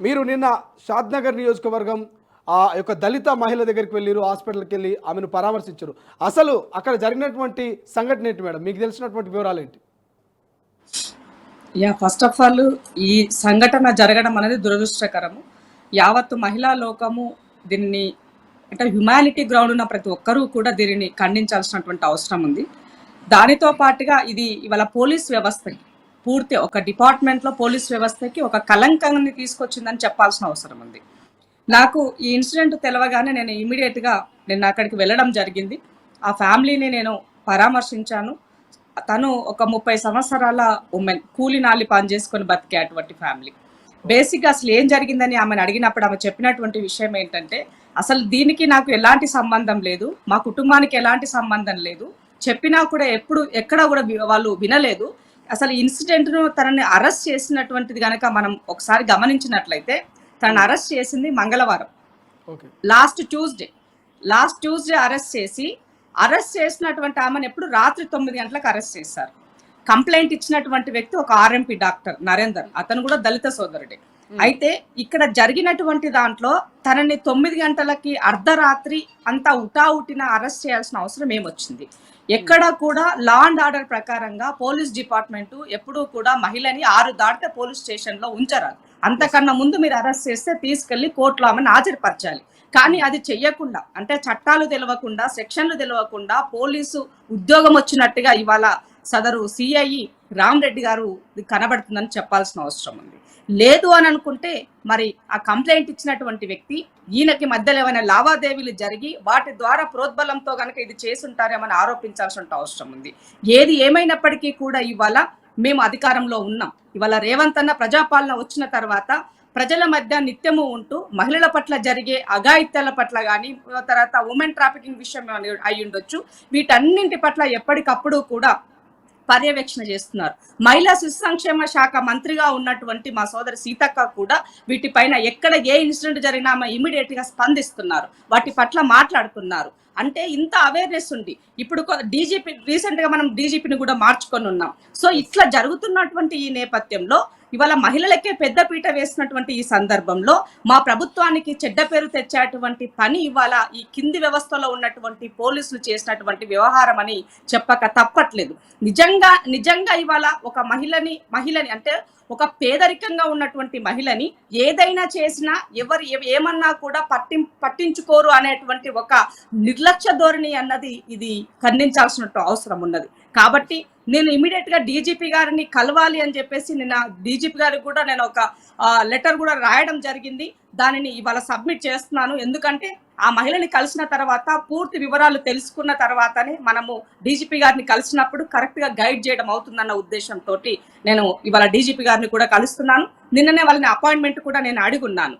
మీరు నిన్న షాద్నగర్ నియోజకవర్గం ఆ యొక్క దళిత మహిళ దగ్గరికి వెళ్ళారు, హాస్పిటల్కి వెళ్ళి ఆమెను పరామర్శించారు. అసలు అక్కడ జరిగినటువంటి సంఘటన ఏంటి మేడం? మీకు తెలిసినటువంటి వివరాలు ఏంటి? ఫస్ట్ ఆఫ్ ఆల్ ఈ సంఘటన జరగడం అనేది దురదృష్టకరము. యావత్తు మహిళా లోకము దీన్ని అంటే హ్యుమానిటీ గ్రౌండ్ ఉన్న ప్రతి ఒక్కరూ కూడా దీనిని ఖండించాల్సినటువంటి అవసరం ఉంది. దానితో పాటుగా ఇది ఇవాళ పోలీస్ వ్యవస్థకి పూర్తి ఒక డిపార్ట్మెంట్లో పోలీస్ వ్యవస్థకి ఒక కలంకాన్ని తీసుకొచ్చిందని చెప్పాల్సిన అవసరం ఉంది. నాకు ఈ ఇన్సిడెంట్ తెలవగానే నేను ఇమీడియట్గా నిన్న అక్కడికి వెళ్ళడం జరిగింది. ఆ ఫ్యామిలీని నేను పరామర్శించాను. తను ఒక 30 సంవత్సరాల ఉమెన్, కూలి నాలి పని చేసుకొని బతికే అటువంటి ఫ్యామిలీ. బేసిక్గా అసలు ఏం జరిగిందని ఆమెను అడిగినప్పుడు ఆమె చెప్పినటువంటి విషయం ఏంటంటే, అసలు దీనికి నాకు ఎలాంటి సంబంధం లేదు, మా కుటుంబానికి ఎలాంటి సంబంధం లేదు, చెప్పినా కూడా ఎక్కడ కూడా వాళ్ళు వినలేదు. అసలు ఇన్సిడెంట్ను తనని అరెస్ట్ చేసినటువంటిది కనుక మనం ఒకసారి గమనించినట్లయితే, తనని అరెస్ట్ చేసింది మంగళవారం, లాస్ట్ ట్యూస్డే అరెస్ట్ చేసినటువంటి ఆమెను ఎప్పుడు రాత్రి 9 గంటలకు అరెస్ట్ చేశారు. కంప్లైంట్ ఇచ్చినటువంటి వ్యక్తి ఒక ఆర్ఎంపీ డాక్టర్ నరేందర్, అతను కూడా దళిత సోదరుడే. అయితే ఇక్కడ జరిగినటువంటి దాంట్లో తనని 9 గంటలకి అర్ధరాత్రి అంతా ఉటావుటిన అరెస్ట్ చేయాల్సిన అవసరం ఏమొచ్చింది? ఎక్కడ కూడా లా అండ్ ఆర్డర్ ప్రకారంగా పోలీస్ డిపార్ట్మెంట్ ఎప్పుడూ కూడా మహిళని 6 దాటితే పోలీస్ స్టేషన్ లో ఉంచరాదు. అంతకన్నా ముందు మీరు అరెస్ట్ చేస్తే తీసుకెళ్లి కోర్టులో ఆమెను హాజరుపరచాలి. కానీ అది చెయ్యకుండా, అంటే చట్టాలు తెలియకుండా, సెక్షన్లు తెలియకుండా పోలీసు ఉద్యోగం వచ్చినట్టుగా ఇవాళ సదరు సిఐ రామరెడ్డి గారు కనబడుతుందని చెప్పాల్సిన అవసరం ఉంది. లేదు అని అనుకుంటే మరి ఆ కంప్లైంట్ ఇచ్చినటువంటి వ్యక్తి ఈయనకి మధ్యలో ఏమైనా లావాదేవీలు జరిగి వాటి ద్వారా ప్రోద్బలంతో కనుక ఇది చేసుంటారేమని ఆరోపించాల్సిన అవసరం ఉంది. ఏది ఏమైనప్పటికీ కూడా ఇవాళ మేము అధికారంలో ఉన్నాం. ఇవాళ రేవంత్ అన్న ప్రజాపాలన వచ్చిన తర్వాత ప్రజల మధ్య నిత్యము ఉంటూ మహిళల పట్ల జరిగే అఘాయిత్యాల పట్ల కానీ, తర్వాత ఉమెన్ ట్రాఫికింగ్ విషయం అయి ఉండొచ్చు, వీటన్నింటి పట్ల ఎప్పటికప్పుడు కూడా పర్యవేక్షణ చేస్తున్నారు. మహిళా శిశు సంక్షేమ శాఖ మంత్రిగా ఉన్నటువంటి మా సోదరి సీతక్క కూడా వీటిపైన ఎక్కడ ఏ ఇన్సిడెంట్ జరిగినా ఇమీడియట్ గా స్పందిస్తున్నారు, వాటి పట్ల మాట్లాడుతున్నారు. అంటే ఇంత అవేర్నెస్ ఉంది. ఇప్పుడు డీజీపీ రీసెంట్ గా మనం డీజీపీని కూడా మార్చుకొని ఉన్నాం. సో ఇట్లా జరుగుతున్నటువంటి ఈ నేపథ్యంలో ఇవాళ మహిళలకే పెద్దపీట వేసినటువంటి ఈ సందర్భంలో మా ప్రభుత్వానికి చెడ్డ పేరు తెచ్చేటువంటి పని ఇవాళ ఈ కింది వ్యవస్థలో ఉన్నటువంటి పోలీసులు చేసినటువంటి వ్యవహారం అని చెప్పక తప్పట్లేదు. నిజంగా ఇవాళ ఒక మహిళని అంటే ఒక పేదరికంగా ఉన్నటువంటి మహిళని ఏదైనా చేసినా ఎవరు ఏమన్నా కూడా పట్టించుకోరు అనేటువంటి ఒక నిర్లక్ష్య ధోరణి అన్నది ఇది ఖండించాల్సిన అవసరం ఉన్నది. కాబట్టి నేను ఇమీడియట్ గా డీజీపీ గారిని కలవాలి అని చెప్పేసి నిన్న డీజీపీ గారికి కూడా నేను ఒక లెటర్ కూడా రాయడం జరిగింది. దానిని ఇవాళ సబ్మిట్ చేస్తున్నాను. ఎందుకంటే ఆ మహిళని కలిసిన తర్వాత పూర్తి వివరాలు తెలుసుకున్న తర్వాతనే మనము డీజీపీ గారిని కలిసినప్పుడు కరెక్ట్ గా గైడ్ చేయడం అవుతుందన్న ఉద్దేశంతో నేను ఇవాళ డీజీపీ గారిని కూడా కలుస్తున్నాను. నిన్ననే వాళ్ళని అపాయింట్మెంట్ కూడా నేను అడుగున్నాను.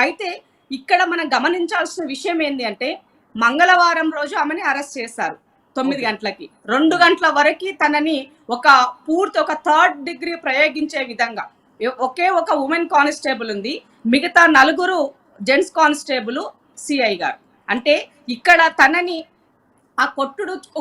అయితే ఇక్కడ మనం గమనించాల్సిన విషయం ఏంటి అంటే, మంగళవారం రోజు ఆమెని అరెస్ట్ చేశారు 9 గంటలకి. 2 గంటల వరకు తనని ఒక 3rd డిగ్రీ ప్రయోగించే విధంగా ఒకే ఒక ఉమెన్ కానిస్టేబుల్ ఉంది, మిగతా 4 జెంట్స్ కానిస్టేబుల్, సిఐ గారు. అంటే ఇక్కడ తనని ఆ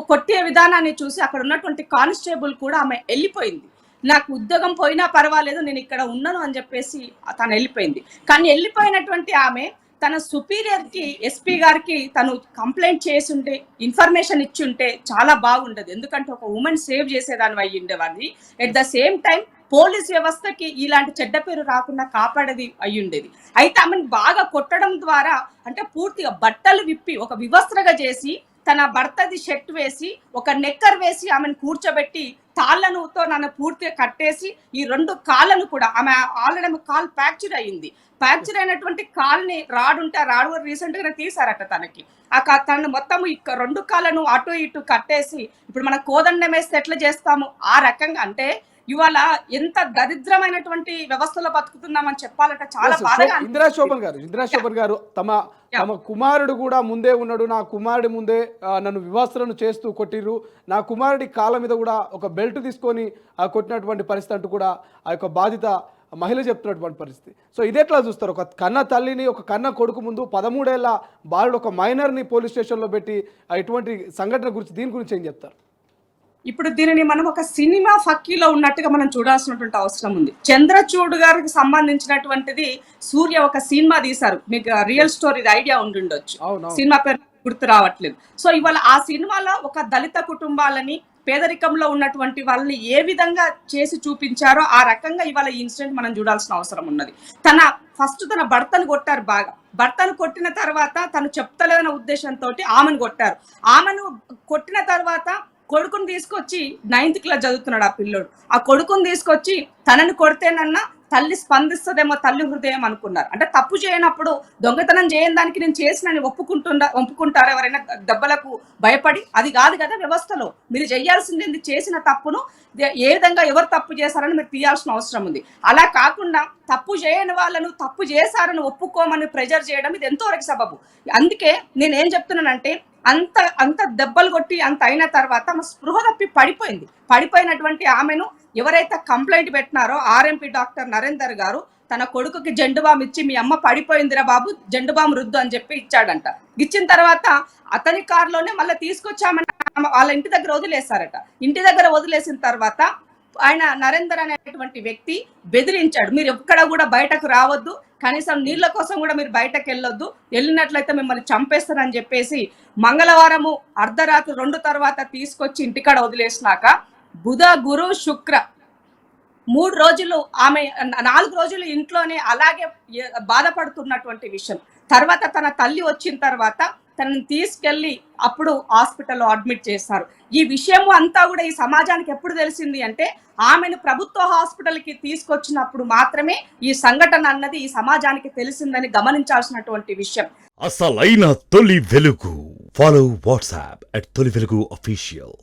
కొట్టే విధానాన్ని చూసి అక్కడ ఉన్నటువంటి కానిస్టేబుల్ కూడా ఆమె వెళ్ళిపోయింది. నాకు ఉద్యోగం పోయినా పర్వాలేదు, నేను ఇక్కడ ఉన్నాను అని చెప్పేసి తను వెళ్ళిపోయింది. కానీ వెళ్ళిపోయినటువంటి ఆమె తన సుపీరియర్ కి, ఎస్పీ గారికి తను కంప్లైంట్ చేసి ఉంటే, ఇన్ఫర్మేషన్ ఇచ్చి ఉంటే చాలా బాగుండదు. ఎందుకంటే ఒక ఉమెన్ సేవ్ చేసేదాన్ని అయ్యి ఉండేవాడిని. At the same time police వ్యవస్థకి ఇలాంటి చెడ్డ పేరు రాకుండా కాపాడేది అయి ఉండేది. అయితే ఆమెను బాగా కొట్టడం ద్వారా, అంటే పూర్తిగా బట్టలు విప్పి ఒక వివస్త్రగా చేసి తన భర్తది షర్ట్ వేసి ఒక నెక్కర్ వేసి ఆమెను కూర్చోబెట్టి తాళ్లనుతో నన్ను పూర్తిగా కట్టేసి ఈ 2 కాళ్ళను కూడా, ఆమె ఆల్రెడీ కాల్ ఫ్రాక్చర్ అయ్యింది, ఫ్రాక్చర్ అయినటువంటి కాల్ని రాడు రీసెంట్ గా తీసారట తనకి. తను మొత్తం 2 కాళ్ళను అటు ఇటు కట్టేసి ఇప్పుడు మన కోదండం వేస్తే ఎట్లా చేస్తాము ఆ రకంగా, అంటే ఇవాళ ఎంత దరిద్రమైనటువంటి వ్యవస్థలో బతుకుతున్నామని చెప్పాలంటే చాలా బాధగా. ఇందిరా శోభన్ గారు తమ కుమారుడు కూడా ముందే ఉన్నాడు, నా కుమారుడి ముందే నన్ను వివాసలను చేస్తూ కొట్టిర్రు, నా కుమారుడి కాళ్ళ మీద కూడా ఒక బెల్ట్ తీసుకొని కొట్టినటువంటి పరిస్థితి అంటూ కూడా ఆ యొక్క బాధిత మహిళ చెప్తున్నటువంటి పరిస్థితి. సో ఇదెట్లా చూస్తారు? ఒక కన్న తల్లిని, ఒక కన్న కొడుకు ముందు 13 ఏళ్ల బాలుడు ఒక మైనర్ని పోలీస్ స్టేషన్లో పెట్టి ఇటువంటి సంఘటన గురించి, దీని గురించి ఏం చెప్తారు? ఇప్పుడు దీనిని మనం ఒక సినిమా ఫక్కీలో ఉన్నట్టుగా మనం చూడాల్సినటువంటి అవసరం ఉంది. చంద్రచూడ్ గారికి సంబంధించినటువంటిది సూర్య ఒక సినిమా తీశారు, మీకు రియల్ స్టోరీ ఐడియా ఉండుండొచ్చు, సినిమా పేరు గుర్తు రావట్లేదు. సో ఇవాళ ఆ సినిమాలో ఒక దళిత కుటుంబాలని, పేదరికంలో ఉన్నటువంటి వాళ్ళని ఏ విధంగా చేసి చూపించారో ఆ రకంగా ఇవాళ ఈ ఇన్సిడెంట్ మనం చూడాల్సిన అవసరం ఉన్నది. తన భర్తను కొట్టారు, బాగా భర్తను కొట్టిన తర్వాత తను చెప్తలేదన్న ఉద్దేశంతో ఆమెను కొట్టారు. ఆమెను కొట్టిన తర్వాత కొడుకుని తీసుకొచ్చి 9th క్లాస్ చదువుతున్నాడు ఆ పిల్లోడు. ఆ కొడుకుని తీసుకొచ్చి తనని కొడితేనన్నా తల్లి స్పందిస్తుందేమో, తల్లి హృదయం అనుకున్నారు. అంటే తప్పు చేయనప్పుడు, దొంగతనం చేయని దానికి నేను చేసినని ఒప్పుకుంటారు ఎవరైనా దెబ్బలకు భయపడి? అది కాదు కదా వ్యవస్థలో. మీరు చేయాల్సింది చేసిన తప్పును ఏ విధంగా ఎవరు తప్పు చేశారని మీరు తీయాల్సిన అవసరం ఉంది. అలా కాకుండా తప్పు చేయని వాళ్ళను తప్పు చేశారని ఒప్పుకోమని ప్రెజర్ చేయడం ఇది ఎంతవరకు సబబు? అందుకే నేనేం చెప్తున్నానంటే, అంత దెబ్బలు కొట్టి అంత అయిన తర్వాత స్పృహ తప్పి పడిపోయినటువంటి ఆమెను ఎవరైతే కంప్లైంట్ పెట్టినారో ఆర్ఎంపీ డాక్టర్ నరేందర్ గారు తన కొడుకుకి జెండుబామ్ ఇచ్చి, మీ అమ్మ పడిపోయిందిరా బాబు, జెండుబామ్ రుద్దు అని చెప్పి ఇచ్చాడంట. ఇచ్చిన తర్వాత అతని కారులోనే మళ్ళీ తీసుకొచ్చామని వాళ్ళ ఇంటి దగ్గర వదిలేశారట. ఇంటి దగ్గర వదిలేసిన తర్వాత ఆయన నరేందర్ అనేటువంటి వ్యక్తి బెదిరించాడు, మీరు ఎక్కడ కూడా బయటకు రావద్దు, కనీసం నీళ్ల కోసం కూడా మీరు బయటకు వెళ్ళొద్దు, వెళ్ళినట్లయితే మిమ్మల్ని చంపేస్తారని చెప్పేసి మంగళవారము అర్ధరాత్రి 2 తర్వాత తీసుకొచ్చి ఇంటికాడ వదిలేసినాక బుధ, గురు, శుక్ర 3 రోజులు ఆమె 4 రోజులు ఇంట్లోనే అలాగే బాధపడుతున్నటువంటి విషయం. తర్వాత తన తల్లి వచ్చిన తర్వాత తనని తీసుకెళ్లి అప్పుడు హాస్పిటల్లో అడ్మిట్ చేస్తారు. ఈ విషయము అంతా కూడా ఈ సమాజానికి ఎప్పుడు తెలిసింది అంటే, ఆమెను ప్రభుత్వ హాస్పిటల్కి తీసుకొచ్చినప్పుడు మాత్రమే ఈ సంఘటన అన్నది ఈ సమాజానికి తెలిసిందని గమనించాల్సినటువంటి విషయం. అసలైన తొలి వెలుగు. ఫాలో వాట్సాప్ @తొలి వెలుగు అఫీషియల్.